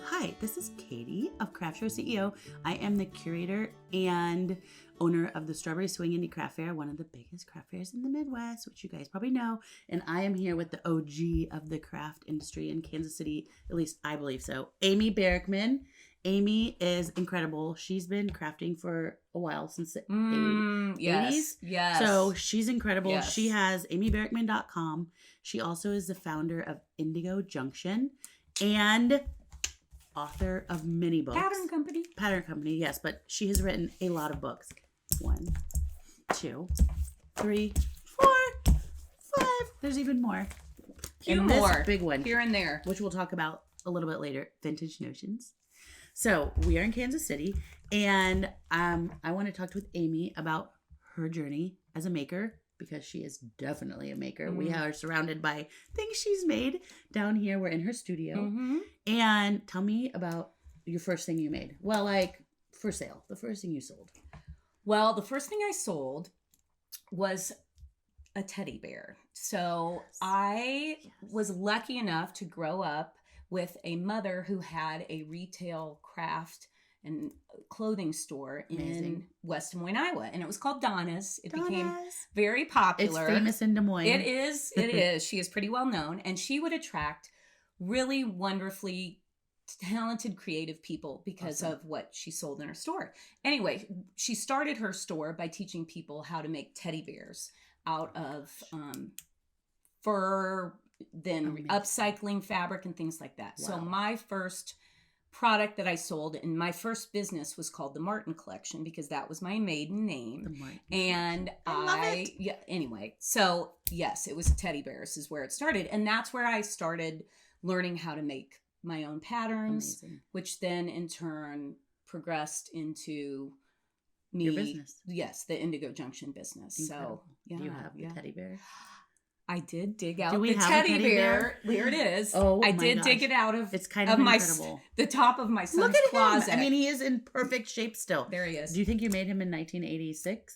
Hi, this is Katie of Craft Show CEO. I am the curator and owner of the Strawberry Swing Indie Craft Fair, one of the biggest craft fairs in the Midwest, which you guys probably know. And I am here with the OG of the craft industry in Kansas City, at least I believe so, Amy Barackman. Amy is incredible. She's been crafting for a while, since the 80s. Yes. So she's incredible. Yes. She has amybarackman.com. She also is the founder of IndyGo Junction and author of many books. Pattern Company, yes. But she has written a lot of books. 1, 2, 3, 4, 5. There's even more. Few and more. This big one. Here and there. Which we'll talk about a little bit later. Vintage Notions. So we are in Kansas City, and I want to talk with Amy about her journey as a maker, because she is definitely a maker. Mm-hmm. We are surrounded by things she's made down here. We're in her studio. Mm-hmm. And tell me about your first thing you made. Well, like for sale, the first thing you sold. Well, the first thing I sold was a teddy bear. So yes. I was lucky enough to grow up with a mother who had a retail craft and clothing store in West Des Moines, Iowa. And it was called Donna's. It became very popular. It's famous in Des Moines. It is. It is. She is pretty well known. And she would attract really wonderfully talented, creative people because of what she sold in her store. Anyway, she started her store by teaching people how to make teddy bears out of fur, then upcycling fabric and things like that. Wow. So my first product that I sold in my first business was called the Martin Collection, because that was my maiden name. And I love it. Yeah, anyway, so yes, it was teddy bears is where it started. And that's where I started learning how to make my own patterns, which then in turn progressed into me. Your business. Yes, the IndyGo Junction business. Incredible. So Do you have the teddy bear? I did dig out the teddy bear. There it is. Oh, I did dig it out of. It's kind of incredible. The top of my son's Look at closet. him. I mean, he is in perfect shape still. There he is. Do you think you made him in 1986?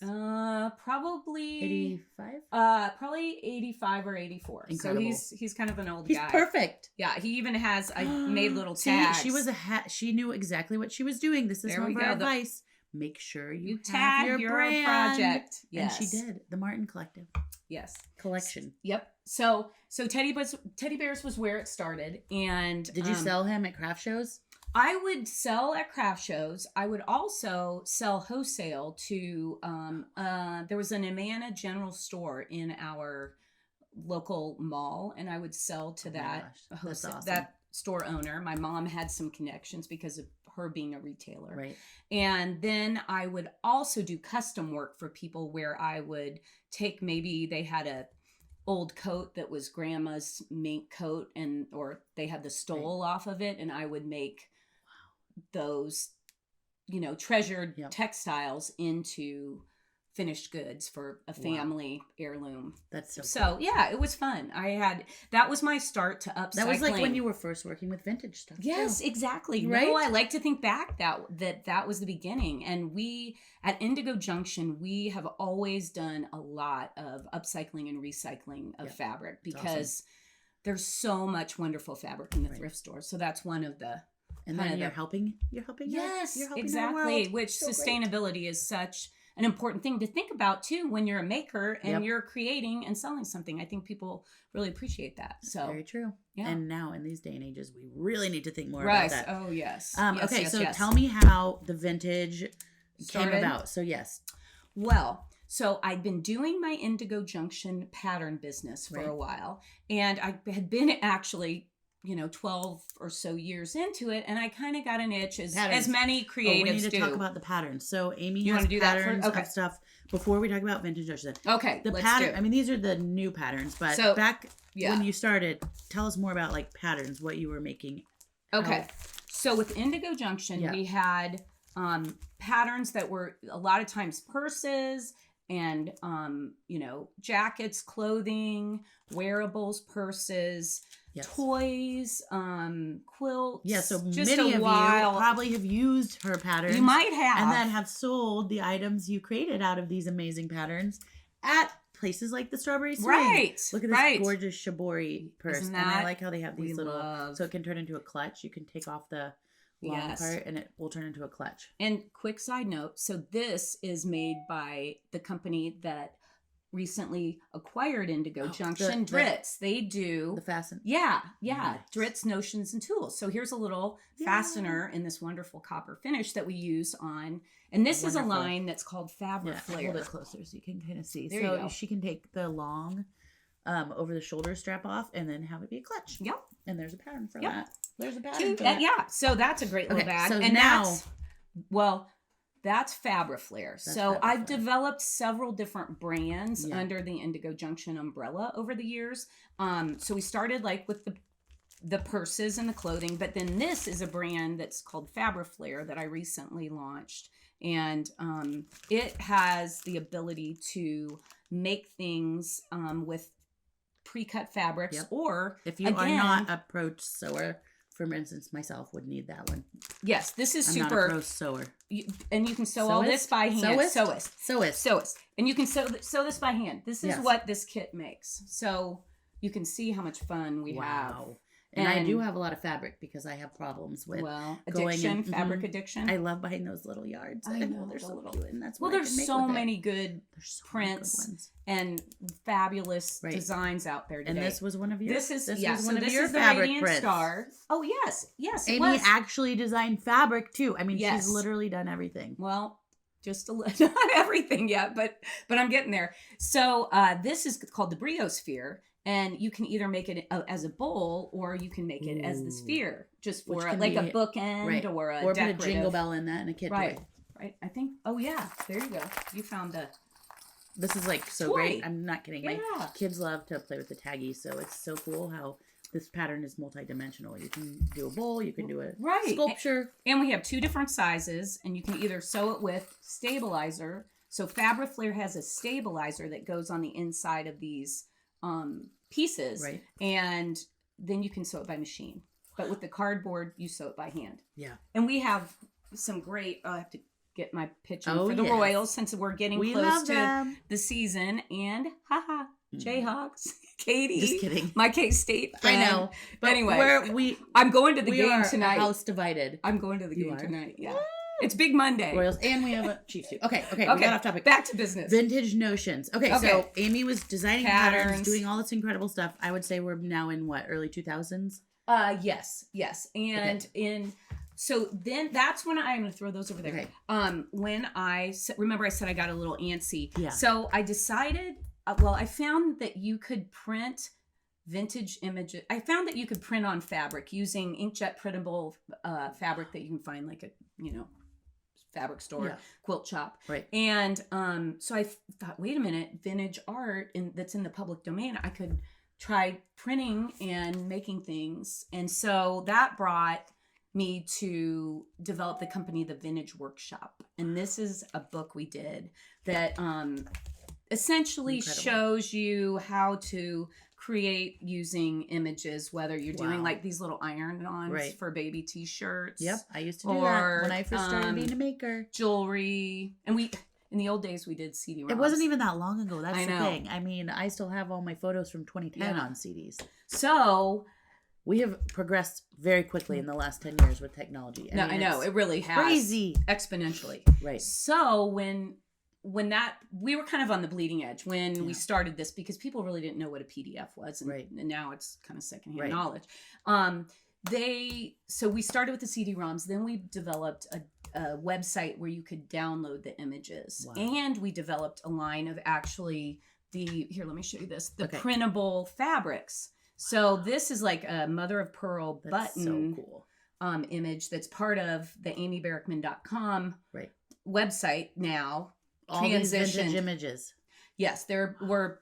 Probably 85. Probably 85 or 84. Incredible. So he's kind of an old guy. He's perfect. Yeah, he even has. I made little tags. She was she knew exactly what she was doing. This is one of our advice. Make sure you tag have your brand project. Yes. And she did. The Martin Collective. Yes. Collection. Yep. So teddy bears was where it stared. And did you sell him at craft shows? I would sell at craft shows. I would also sell wholesale to there was an Amana general store in our local mall, and I would sell to that store owner. My mom had some connections because of her being a retailer. Right. And then I would also do custom work for people, where I would take, maybe they had a old coat that was grandma's mink coat, or they had the stole off of it, and I would make those, treasured textiles into finished goods for a family heirloom. That's so cool. Yeah, it was fun. That was my start to upcycling. That was like when you were first working with vintage stuff. Yes, too. Exactly. Right? No, I like to think back that was the beginning. And we at IndyGo Junction, we have always done a lot of upcycling and recycling of fabric, because there's so much wonderful fabric in the thrift store. So that's one of the and then you're helping. Yes, you're helping exactly. Which so sustainability great. Is such an important thing to think about too when you're a maker and you're creating and selling something. I think people really appreciate that. So very true. Yeah. And now in these day and ages, we really need to think more about that. Oh yes. Tell me how the vintage came about. So yes. Well, so I'd been doing my IndyGo Junction pattern business for a while, and I had been actually 12 or so years into it, and I kind of got an itch as many creatives do. We need to talk about the patterns. So Amy has want to do patterns of stuff before we talk about vintage Junction. Okay, the pattern. I mean, these are the new patterns, but back when you started, tell us more about like patterns, what you were making. Okay, so with IndyGo Junction, we had patterns that were a lot of times purses and jackets, clothing, wearables, purses. Yes. Toys, quilts. Yeah, so just many of you probably have used her patterns. You might have. And then have sold the items you created out of these amazing patterns at places like the Strawberry Swing. Right. Look at this gorgeous shibori purse. Isn't And I that like how they have these little, love. so it can turn into a clutch. You can take off the long part and it will turn into a clutch. And quick side note, so this is made by the company that recently acquired IndyGo Junction, Dritz. They do the fasten. Yeah. Nice. Dritz notions and tools. So here's a little fastener in this wonderful copper finish that we use on, and this is a line that's called Fabriflair. Hold it closer so you can kind of see. There you go. She can take the long over the shoulder strap off and then have it be a clutch. Yep. And there's a pattern for that. There's a pattern Cute. for that. Yeah. So that's a great little bag. So and now, that's Fabriflair. So I've developed several different brands under the IndyGo Junction umbrella over the years. So we started like with the purses and the clothing, but then this is a brand that's called Fabriflair that I recently launched. And it has the ability to make things with pre-cut fabrics, or if you are not a pro sewer, for instance, myself would need that one. Yes, this is I'm super. not a pro sewer. And you can sew all this by hand. Sewist. And you can sew this by hand. This is what this kit makes. So you can see how much fun we have. And I do have a lot of fabric because I have problems with fabric addiction. I love buying those little yards. I know they're so little. cute, and that's there's so many good prints and fabulous designs out there today. And this was one of your. This is one of your your fabric prints. Star. Oh yes. Amy actually designed fabric too. I mean, she's literally done everything. Well, just not everything yet, but I'm getting there. So this is called the Briosphere. And you can either make it as a bowl, or you can make it as the sphere, just for a bookend or a or decorative. Put a jingle bell in that and a kid toy. Right. I think. Oh yeah, there you go. You found a. This is like so great. I'm not kidding. My kids love to play with the taggies, so it's so cool how this pattern is multidimensional. You can do a bowl, you can do a sculpture, and we have 2 different sizes, and you can either sew it with stabilizer. So Fabriflair has a stabilizer that goes on the inside of these pieces, and then you can sew it by machine. But with the cardboard, you sew it by hand. Yeah. And we have some great. I have to get my pitch in for the Royals since we're getting close to the season. And Jayhawks, Katie. Just kidding. My K-State friend. I know. But anyway, I'm going to the game tonight. House divided. I'm going to the game tonight. Yeah. It's Big Monday. Royals, and we have a Chiefs too. Okay, we got off topic. Back to business. Vintage notions. Okay, so Amy was designing patterns, doing all this incredible stuff. I would say we're now in early 2000s? Yes. And so then that's when I'm going to throw those over there. Okay. When I said I got a little antsy. Yeah. So I decided, I found that you could print vintage images. I found that you could print on fabric using inkjet printable fabric that you can find like a, fabric store, quilt shop. Right. And so I thought, wait a minute, vintage art that's in the public domain, I could try printing and making things. And so that brought me to develop the company, the Vintage Workshop. And this is a book we did that essentially shows you how to create using images, whether you're doing like these little iron-ons for baby t-shirts. Yep, I used to do that when I first started being a maker. Jewelry. And in the old days, we did CD-ROMs. It wasn't even that long ago. That's the thing. I mean, I still have all my photos from 2010 on CDs. So we have progressed very quickly in the last 10 years with technology. I know. It really has. Crazy. Exponentially. Right. So when we were kind of on the bleeding edge when we started this, because people really didn't know what a PDF was. And now it's kind of secondhand knowledge. So we started with the CD-ROMs. Then we developed a website where you could download the images. Wow. And we developed a line of actually here, let me show you this, the printable fabrics. So this is like a mother of pearl button image that's part of the amybarrickman.com website now. All these vintage images. Yes, we're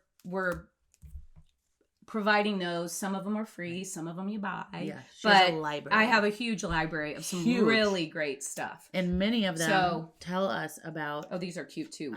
providing those. Some of them are free, some of them you buy. Yeah, but a library. I have a huge library of some really great stuff, and many of them tell us about. Oh, these are cute too.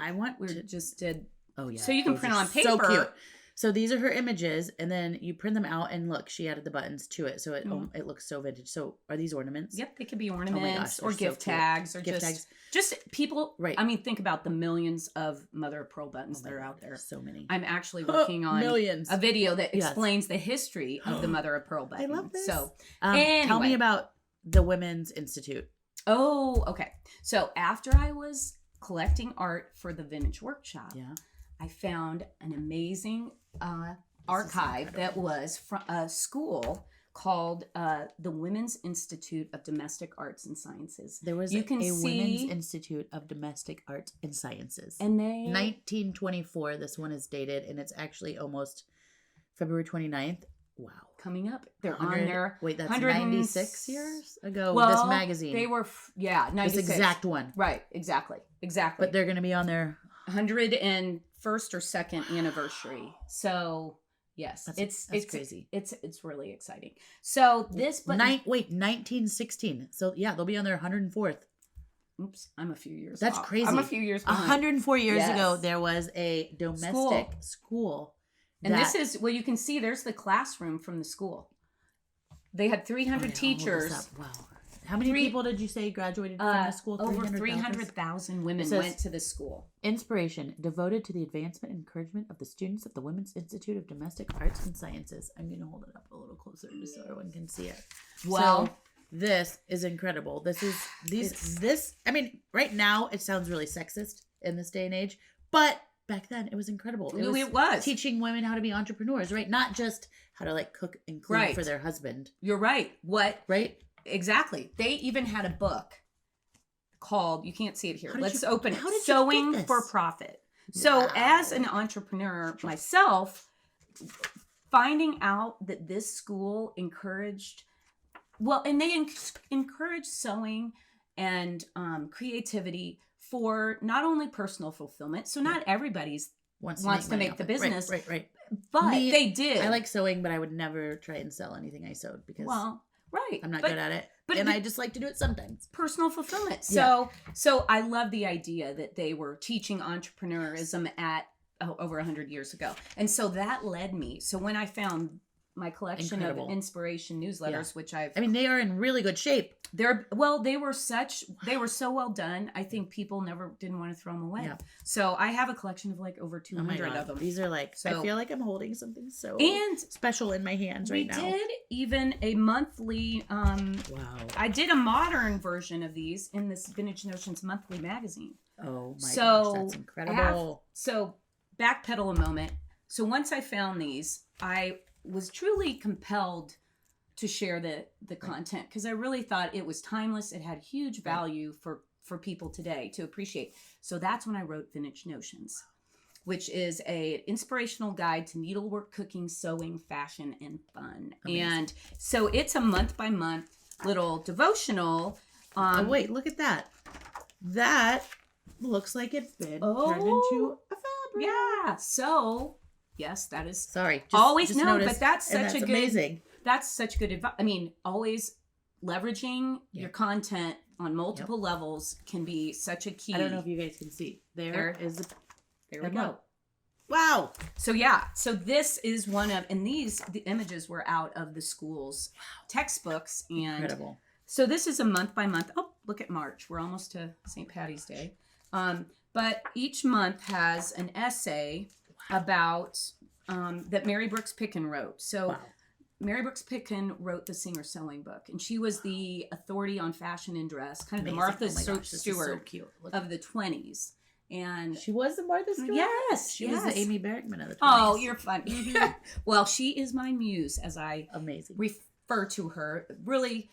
just did. Oh yeah. So you can print on paper. So cute. So these are her images, and then you print them out, and look, she added the buttons to it, so it looks so vintage. So are these ornaments? Yep, they could be ornaments or they're gift so cute. tags or Gift tags. just people. Right. I mean, think about the millions of mother of pearl buttons that are out there. So many. I'm actually working on millions. a video that explains the history of the mother of pearl button. I love this. So anyway. Tell me about the Women's Institute. Oh, okay. So after I was collecting art for the vintage workshop, I found an amazing archive that was from a school called the Women's Institute of Domestic Arts and Sciences. There was Women's Institute of Domestic Arts and Sciences. And they 1924, this one is dated, and it's actually almost February 29th. Wow. Coming up. They're on there. Wait, that's 96 years ago, well, this magazine. They were, 96. This exact one. Right, exactly. But they're going to be on their 101st or 2nd anniversary. So, yes, it's crazy. It's really exciting. So, this... But 1916. So, yeah, they'll be on their 104th. Oops, I'm a few years That's off. crazy. I'm a few years behind. 104 years ago, there was a domestic school. And this is, well, you can see there's the classroom from the school. They had 300 teachers. Wow. How many people did you say graduated from the school? Over 300,000 women went to the school. Inspiration, devoted to the advancement and encouragement of the students of the Women's Institute of Domestic Arts and Sciences. I'm going to hold it up a little closer just so everyone can see it. Well, so, this is incredible. I mean, right now it sounds really sexist in this day and age, but back then it was incredible. It was teaching women how to be entrepreneurs, right? Not just how to like cook and clean for their husband. You're right. Right? Exactly. They even had a book called, you can't see it here. Let's open it. How did Sewing you get this? for Profit. So as an entrepreneur myself, finding out that this school encouraged, and they encourage sewing and creativity for not only personal fulfillment. So not everybody's wants to make the business. Right. But they did. I like sewing, but I would never try and sell anything I sewed because I'm not good at it. And I just like to do it sometimes. Personal fulfillment. So I love the idea that they were teaching entrepreneurism at over 100 years ago. And so that led me. So when I found my collection of inspiration newsletters, which they are in really good shape. They were so well done. I think people didn't want to throw them away. Yeah. So I have a collection of like over 200 of them. These are I feel like I'm holding something so and special in my hands right now. We did even a monthly, I did a modern version of these in this Vintage Notions monthly magazine. Oh my gosh, that's incredible. So backpedal a moment. So once I found these, I was truly compelled to share the content because I really thought it was timeless. It had huge value for people today to appreciate. So that's when I wrote Vintage Notions, which is a inspirational guide to needlework, cooking, sewing, fashion, and fun. Amazing. And so it's a month by month little devotional. Wait, look at that. That looks like it's been turned into a fabric. Yeah. So yes, that is always known, but that's amazing. That's such good advice. I mean, always leveraging your content on multiple levels can be such a key. I don't know if you guys can see. There we go. Wow. So so this is one of, and the images were out of the school's textbooks. And incredible. So this is a month by month. Oh, look at March. We're almost to St. Patty's Day. But each month has an essay about that Mary Brooks Picken wrote. So Mary Brooks Picken wrote the Singer Sewing book, and she was the authority on fashion and dress, kind of the Martha Stewart of the 20s. And she was the Martha Stewart? Yes. She was the Amy Bergman of the 20s. Oh, you're funny. Well, she is my muse, as I refer to her. Really,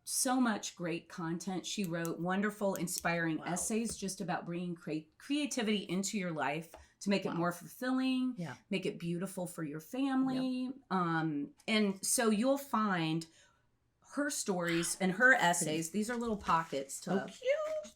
so much great content. She wrote wonderful, inspiring essays just about bringing creativity into your life to make it more fulfilling, make it beautiful for your family. And so you'll find her stories and her essays. These are little pockets to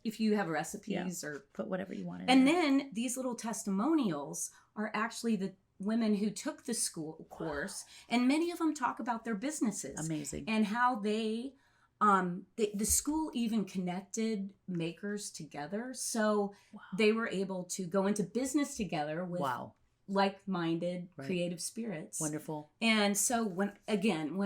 if you have recipes or put whatever you want in. And then these little testimonials are actually the women who took the school course, and many of them talk about their businesses. Amazing. And how they the school even connected makers together, so they were able to go into business together with like-minded creative spirits. Wonderful. And so when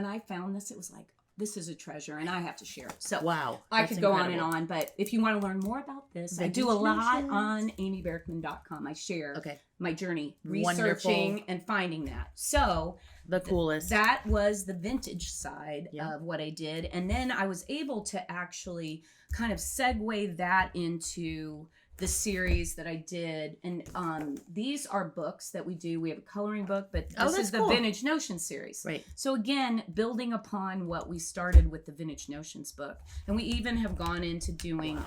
I found this, it was like, this is a treasure and I have to share it. So wow, I could go on and on, but if you want to learn more about this, I do a lot on amyberkman.com. I share my journey researching and finding that. So the coolest. That was the vintage side of what I did. And then I was able to actually kind of segue that into the series that I did. And these are books that we do. We have a coloring book, but this is the Vintage Notions series. Right. So again, building upon what we started with the Vintage Notions book. And we even have gone into doing,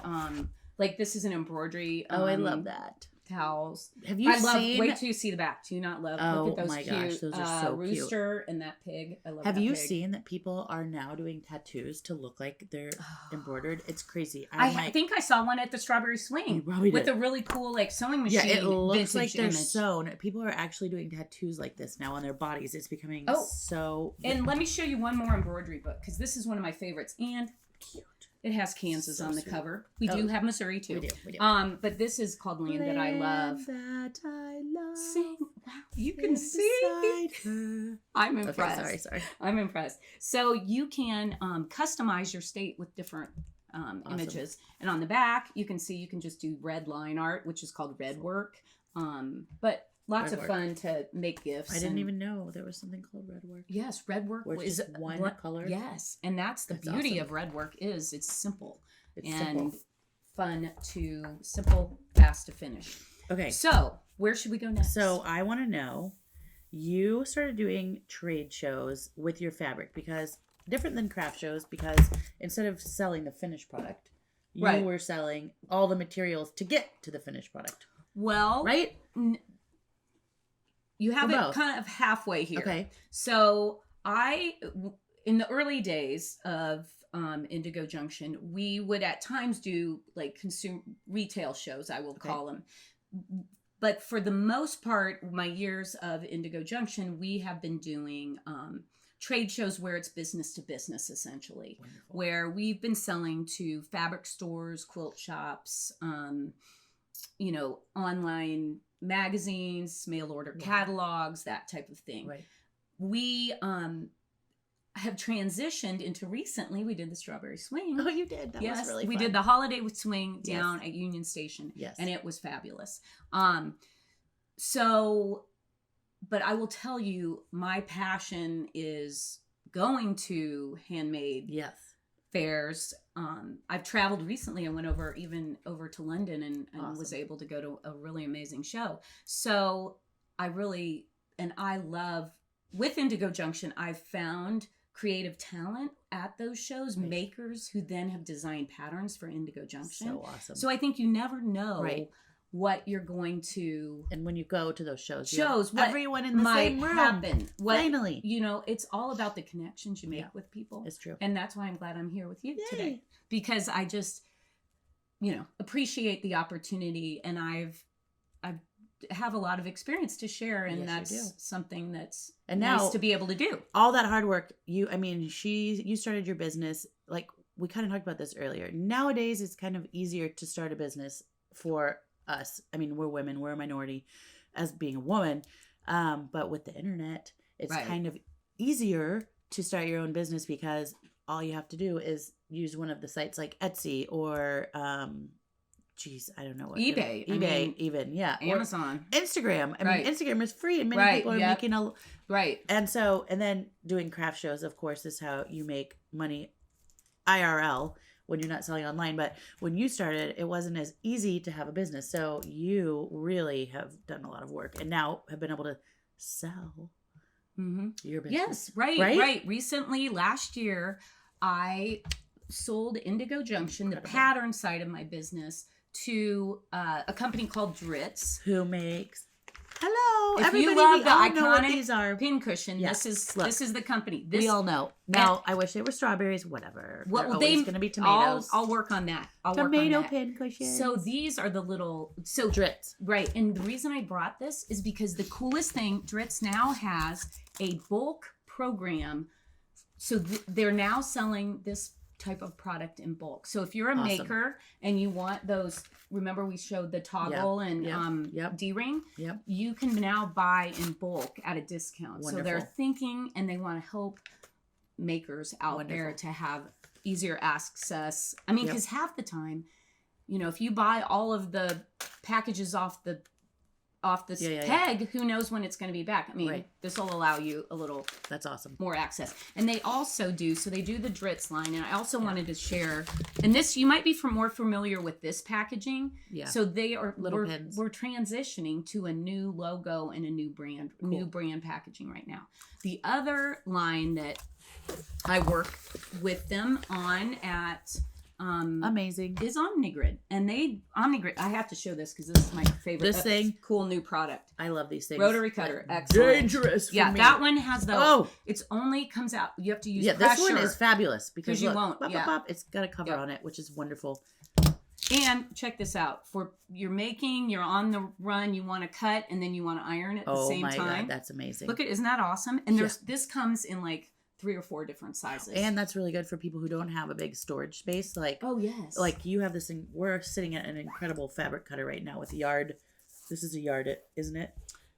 like this is an embroidery. I love that. Towels. Have you seen? Wait till you see the back. Do you not love? Oh look at those my cute, gosh, those are so cute. Rooster and that pig. I love. Have that you pig. seen that people are now doing tattoos to look like they're embroidered? It's crazy. I think I saw one at the Strawberry Swing with a really cool like sewing machine. Yeah, it looks like they're image. sewn. People are actually doing tattoos like this now on their bodies. It's becoming so. And let me show you one more embroidery book because this is one of my favorites and cute. It has Kansas on the cover. We do have Missouri too. We do. But this is called Land That I Love. That I love. Sing. Wow, you can sing. I'm impressed. Okay, sorry. I'm impressed. So you can customize your state with different images. And on the back, you can see you can just do red line art, which is called red work. But lots of fun to make gifts. I didn't even know there was something called red work. Yes, red work is one color. Yes, and that's the beauty of red work is it's simple and fun to fast to finish. Okay, so where should we go next? So I want to know, you started doing trade shows with your fabric because different than craft shows because instead of selling the finished product, you were selling all the materials to get to the finished product. Well, right. You have it kind of halfway here. Okay. So in the early days of IndyGo Junction, we would at times do like retail shows, I will call them. But for the most part, my years of IndyGo Junction, we have been doing trade shows where it's business to business, essentially. Wonderful. Where we've been selling to fabric stores, quilt shops, online magazines, mail order catalogs, that type of thing. Right. We have transitioned into recently. We did the Strawberry Swing. Oh, you did. That was really fun. We did the holiday swing down at Union Station. Yes, and it was fabulous. But I will tell you, my passion is going to handmade fairs. I've traveled recently. I went over to London and was able to go to a really amazing show. So I love with IndyGo Junction, I've found creative talent at those shows, makers who then have designed patterns for IndyGo Junction. So awesome. So I think you never know what you're going to, and when you go to those shows, what everyone in the same room happen. Finally, it's all all about the connections you make with people. It's true, and that's why I'm glad I'm here with you today, because I just appreciate the opportunity, and I have a lot of experience to share, and that's something that's nice to be able to do. All that hard work, you started your business, like we kind of talked about this earlier. Nowadays, it's kind of easier to start a business for us. I mean, we're women, we're a minority as being a woman. But with the internet, it's kind of easier to start your own business because all you have to do is use one of the sites like Etsy or, I don't know what. eBay, even. Amazon. Or Instagram. I mean, Instagram is free and many people are making and then doing craft shows, of course, is how you make money IRL. When you're not selling online. But when you started, it wasn't as easy to have a business. So you really have done a lot of work and now have been able to sell your business. Yes, right. Recently, last year, I sold IndyGo Junction, the pattern side of my business, to a company called Dritz. Who makes... Hello, if everybody. You love the iconic these are. Pin cushion. Yes. This is the company. We all know. Now, I wish they were strawberries. Whatever. Well, always going to be tomatoes. I'll work on that. Tomato pin cushions. So these are the little Dritz. Right, and the reason I brought this is because the coolest thing, Dritz now has a bulk program. So they're now selling this type of product in bulk. So if you're a Awesome. maker and you want those, remember we showed the toggle and D-ring, you can now buy in bulk at a discount. Wonderful. So they're thinking and they want to help makers out there to have easier access. I mean, because half the time, you know, if you buy all of the packages off the peg, who knows when it's going to be back. I mean, this will allow you a little that's awesome more access. And they also do the Dritz line, and I also wanted to share, and this, you might be more familiar with this packaging. So they are little pins. We're transitioning to a new logo and a new brand packaging right now. The other line that I work with them on at amazing is OmniGrid, and OmniGrid, I have to show this because this is my favorite. This thing, cool new product. I love these things. Rotary cutter, excellent. Dangerous. For me. That one has it's only comes out. You have to use pressure. This one is fabulous because you won't. It's got a cover on it, which is wonderful. And check this out: for you're on the run, you want to cut, and then you want to iron at the same time. Oh my God, that's amazing! Look isn't that awesome? And this comes in like 3 or 4 different sizes. And that's really good for people who don't have a big storage space. Like, oh yes. Like you have this thing, we're sitting at an incredible fabric cutter right now with yard. This is a yard, isn't it?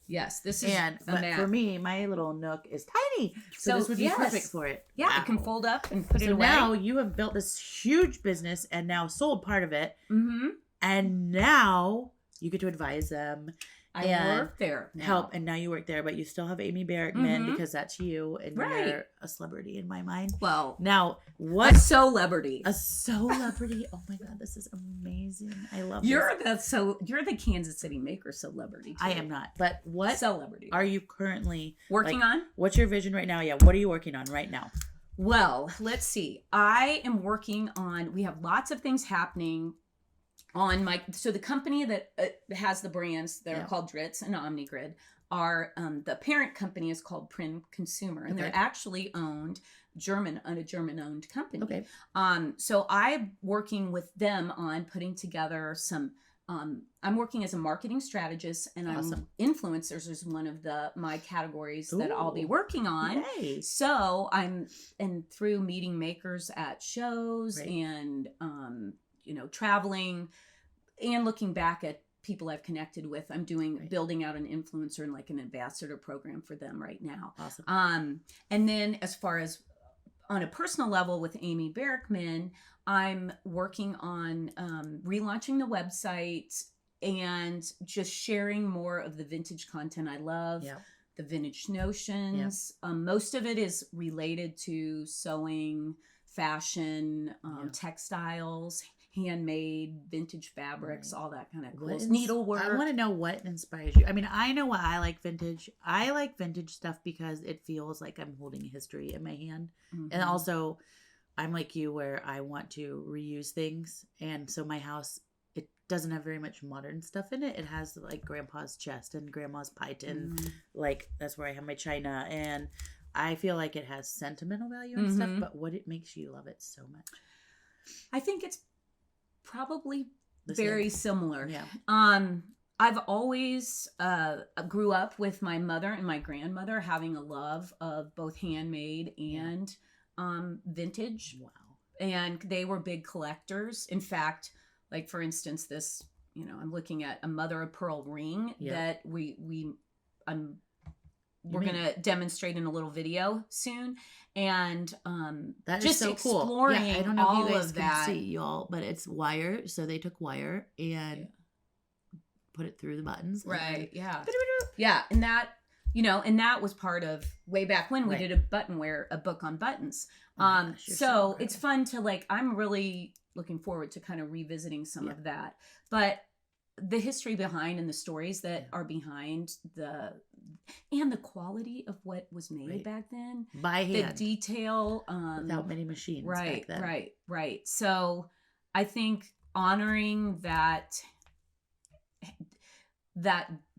Yes, this is but for me, my little nook is tiny. So this would be perfect for it. Yeah, wow. It can fold up and put it away. Now you have built this huge business and now sold part of it. Mm-hmm. And now you get to advise them. I work there now. Help, and now you work there, but you still have Amy Barrickman because that's you, and you're a celebrity in my mind. Well, now what? A celebrity. Oh my God, this is amazing! I love you're the Kansas City maker celebrity. Too. I am not, but what celebrity are you currently working on? What's your vision right now? Yeah, what are you working on right now? Well, let's see. I am working on. We have lots of things happening. So the company that has the brands that are called Dritz and OmniGrid are the parent company is called Print Consumer, and they're actually a German-owned company. Okay. So I'm working with them on putting together some. I'm working as a marketing strategist, and influencers is one of my categories that I'll be working on. Yay. So through meeting makers at shows and traveling and looking back at people I've connected with. I'm building out an influencer and like an ambassador program for them right now. Awesome. And then as far as on a personal level with Amy Barrickman, I'm working on relaunching the website and just sharing more of the vintage content I love. Yeah. The vintage notions. Yeah. Most of it is related to sewing, fashion, textiles, handmade, vintage fabrics, all that kind of cool needlework. I want to know what inspires you. I mean, I know why I like vintage. I like vintage stuff because it feels like I'm holding history in my hand. Mm-hmm. And also, I'm like you where I want to reuse things. And so my house, it doesn't have very much modern stuff in it. It has like grandpa's chest and grandma's python. Mm-hmm. Like that's where I have my china. And I feel like it has sentimental value and stuff. But what it makes you love it so much? I think it's probably very similar. Yeah. I've always grew up with my mother and my grandmother having a love of both handmade and vintage. Wow. And they were big collectors. In fact, like for instance, this, I'm looking at a mother of pearl ring that we're going to demonstrate in a little video soon. And that just is so exploring cool. Yeah, I don't know all if you guys of can that. see y'all, but it's wire. So they took wire and put it through the buttons. Right. Yeah. Yeah. And that, and that was part of way back when we did a book on buttons. So it's fun to I'm really looking forward to kind of revisiting some of that. But the history behind and the stories that are behind and the quality of what was made back then by hand, the detail, without many machines. Right, back then. right. So I think honoring that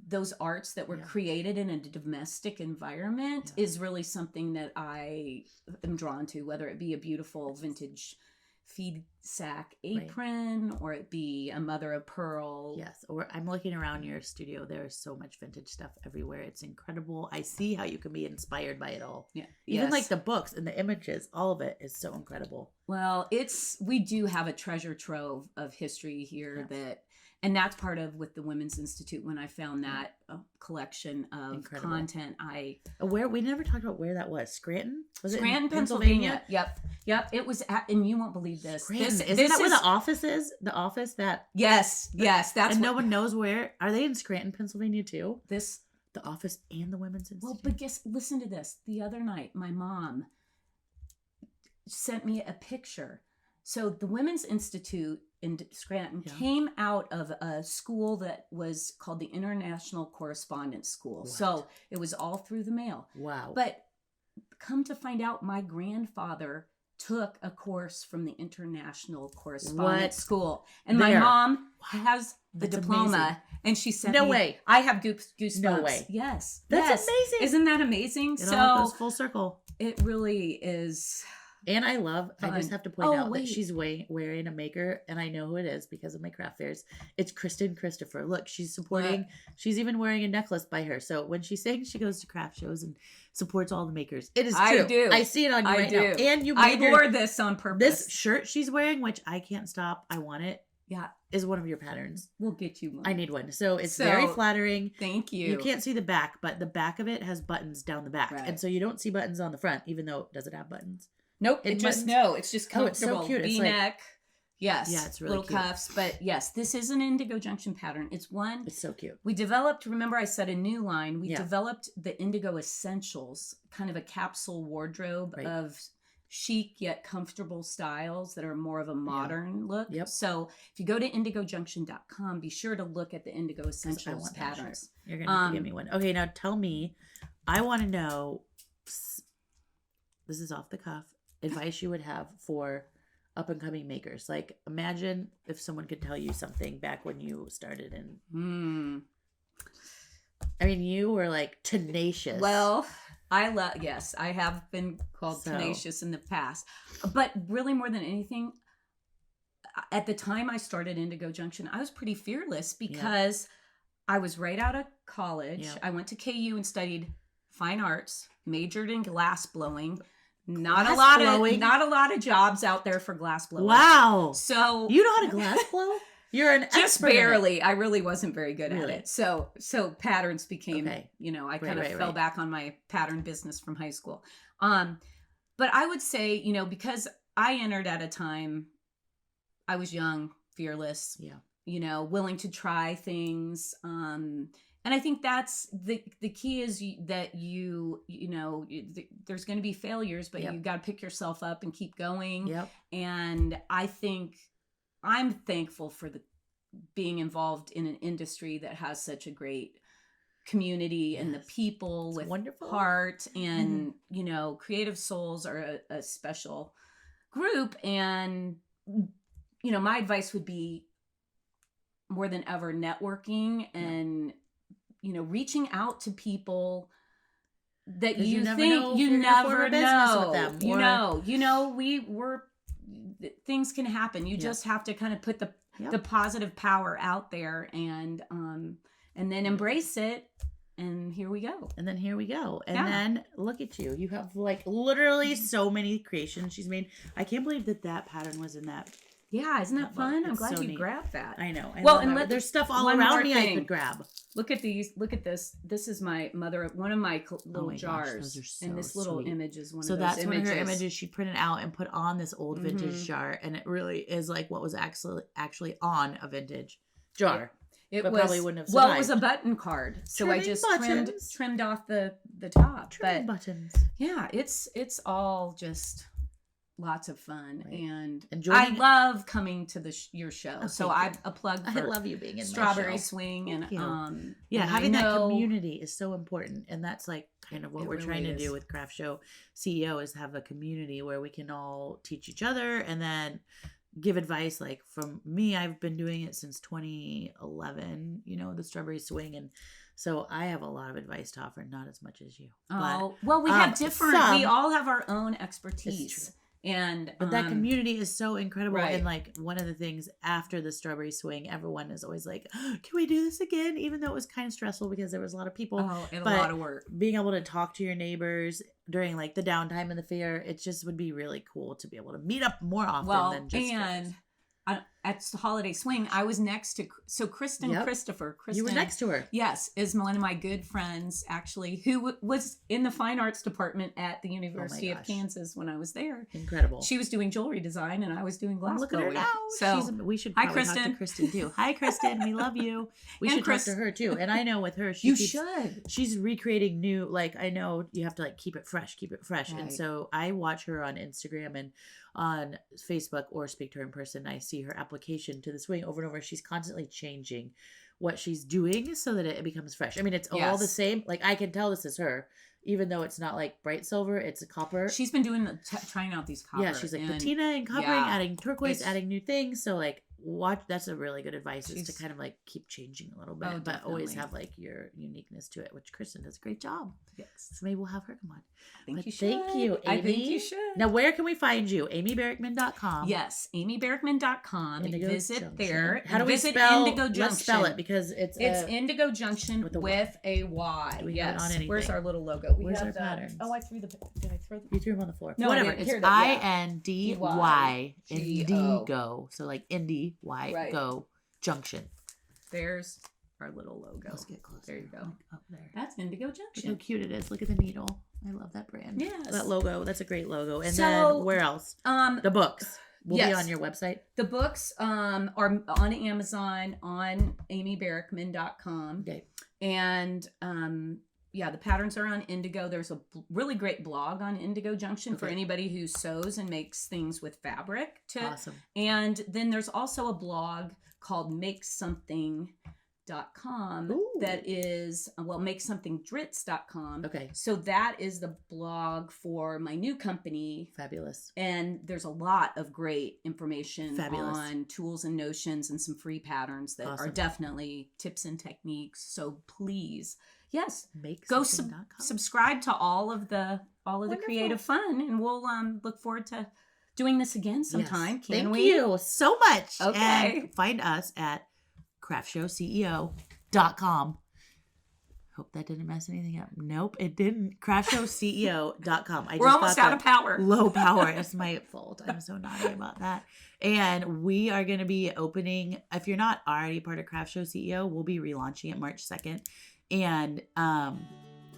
those arts that were created in a domestic environment is really something that I am drawn to, whether it be a beautiful vintage feed sack apron, or it be a mother of pearl. Yes. Or I'm looking around your studio. There's so much vintage stuff everywhere. It's incredible. I see how you can be inspired by it all. Yeah. Even like the books and the images, all of it is so incredible. Well, we do have a treasure trove of history here and that's part of with the Women's Institute. When I found that collection of content, we never talked about where that was. Scranton? Was Scranton, it in Pennsylvania? Yep. It was and you won't believe this. Isn't that where the office is? The office that Yes, that's and no one knows where. Are they in Scranton, Pennsylvania too? The office and the Women's Institute. Well, but listen to this. The other night, my mom sent me a picture. So the Women's Institute in Scranton came out of a school that was called the International Correspondence School. What? So it was all through the mail. Wow. But come to find out, my grandfather took a course from the International Correspondence School. And my mom has the diploma. Amazing. And she sent me. No way. I have goosebumps. No way. Yes. That's amazing. Isn't that amazing? It all goes full circle. It really is. And I just have to point out that she's wearing a maker, and I know who it is because of my craft fairs. It's Kristin Christopher. Look, she's supporting. She's even wearing a necklace by her. So when she's saying she goes to craft shows and supports all the makers, it is true. I do. I see it on you right now. And I wore this on purpose. This shirt she's wearing, which I can't stop. I want it. Yeah. Is one of your patterns. We'll get you one. I need one. So it's very flattering. Thank you. You can't see the back, but the back of it has buttons down the back. Right. And so you don't see buttons on the front, even though does it have buttons? Nope. It's just comfortable. It's so cute. V-neck. Yes. Yeah, it's really little cute. Cuffs. But yes, this is an IndyGo Junction pattern. It's so cute. We developed, remember I said a new line. We developed the IndyGo Essentials, kind of a capsule wardrobe of chic yet comfortable styles that are more of a modern look. Yep. So if you go to indigojunction.com, be sure to look at the IndyGo Essentials patterns. You're going to have to give me one. Okay, now tell me, I want to know, this is off the cuff, advice you would have for up and coming makers. Like, imagine if someone could tell you something back when you started in. I mean, you were like tenacious. Well, I have been called tenacious in the past. But really more than anything, at the time I started IndyGo Junction, I was pretty fearless because I was right out of college. I went to KU and studied fine arts, majored in glass blowing. Not a lot of jobs out there for glass blowing. Wow. So you know how to glass blow? You're an expert. Just barely. I really wasn't very good at it. So patterns became, I kind of fell back on my pattern business from high school. But I would say, because I entered at a time, I was young, fearless, willing to try things. And I think that's the key is that there's going to be failures, but you got to pick yourself up and keep going. Yep. And I think I'm thankful for being involved in an industry that has such a great community and the people with wonderful heart and, creative souls are a special group. And, my advice would be more than ever networking and, reaching out to people that you think you never know. With them, things can happen. You just have to kind of put the positive power out there and then embrace it. And here we go. And then look at you. You have like literally so many creations she's made. I can't believe that pattern was in that. Yeah, isn't that fun? I'm glad so you neat. grabbed that. I know. There's stuff all around me I could grab. Look at these. Look at this. This is my mother. One of my little jars. Gosh, those are so and this little sweet. Image is one of So those that's images. one of her images she printed out and put on this old vintage jar, and it really is like what was actually on a vintage jar. It but was, probably wouldn't have survived. Well, it was a button card, so Trimming I just buttons. trimmed off the top. Trimming buttons. Yeah, it's all just lots of fun, and I love coming to your show. Oh, so I a plug for I love you being in Strawberry my show. Swing, and having that community is so important, and that's like kind of what we're really trying to do with Craft Show CEO is have a community where we can all teach each other and then give advice. Like from me, I've been doing it since 2011, the Strawberry Swing, and so I have a lot of advice to offer, not as much as you. We have different, we all have our own expertise. And but that community is so incredible. Right. And like one of the things after the strawberry swing, everyone is always like, oh, can we do this again? Even though it was kind of stressful because there was a lot of people. and but a lot of work. Being able to talk to your neighbors during like the downtime in the fair, it just would be really cool to be able to meet up more often than just and at the holiday swing, I was next to Kristin. Christopher. Kristin, you were next to her. Yes, is one of my good friends actually, who was in the fine arts department at the University of Kansas when I was there. Incredible. She was doing jewelry design and I was doing glass Look blowing. at her now. So we should probably talk to Kristin too. Hi, Kristin. We love you. We should talk to her too. And I know with her, she's recreating new. Like I know you have to like keep it fresh. Right. And so I watch her on Instagram and on Facebook or speak to her in person. I see her application to the swing over and over. She's constantly changing what she's doing so that it becomes fresh. I mean, it's all the same. Like I can tell this is her, even though it's not like bright silver, it's a copper. She's been doing trying out these copper. Yeah, she's like patina and coppering, adding turquoise, adding new things. So like watch, that's a really good advice is to kind of like keep changing a little bit, but always have like your uniqueness to it, which Kristin does a great job. Yes. So maybe we'll have her come on. Thank you, Amy. I think you should. Now, where can we find you? AmyBerrickman.com. Yes, AmyBerrickman.com. Visit Junction. there. How do we visit spell? IndyGo Junction. Let's spell it because it's IndyGo Junction with a Y. Do we have it on anything? Where's our little logo? Where's our patterns? Oh, I threw the. Did I throw the? You threw them on the floor. No, whatever. It's INDY. IndyGo. So like Indy Y Go Junction. There's our little logo. Let's get closer. There you go. Up there. That's IndyGo Junction. Look how cute it is. Look at the needle. I love that brand. Yes. That logo. That's a great logo. And then where else? The books will be on your website. The books are on Amazon, on amyberrickman.com. Okay. And the patterns are on IndyGo. There's a really great blog on IndyGo Junction for anybody who sews and makes things with fabric. Awesome. And then there's also a blog called makesomething.com that is makesomethingdritz.com. Okay. So that is the blog for my new company. Fabulous. And there's a lot of great information on tools and notions and some free patterns that are definitely tips and techniques. So please, go subscribe to all of the creative fun, and we'll look forward to doing this again sometime. Thank you so much. Okay. And find us at craftshowceo.com. Hope that didn't mess anything up. Nope, it didn't. Craftshowceo.com. We're almost out of power. Low power. It's my fault. I'm so naughty about that. And we are going to be opening, if you're not already part of Craft Show CEO, we'll be relaunching it March 2nd. And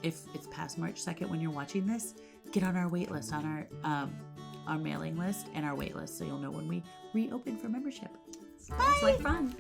if it's past March 2nd when you're watching this, get on our wait list, on our mailing list and our wait list, so you'll know when we reopen for membership. Sounds like fun.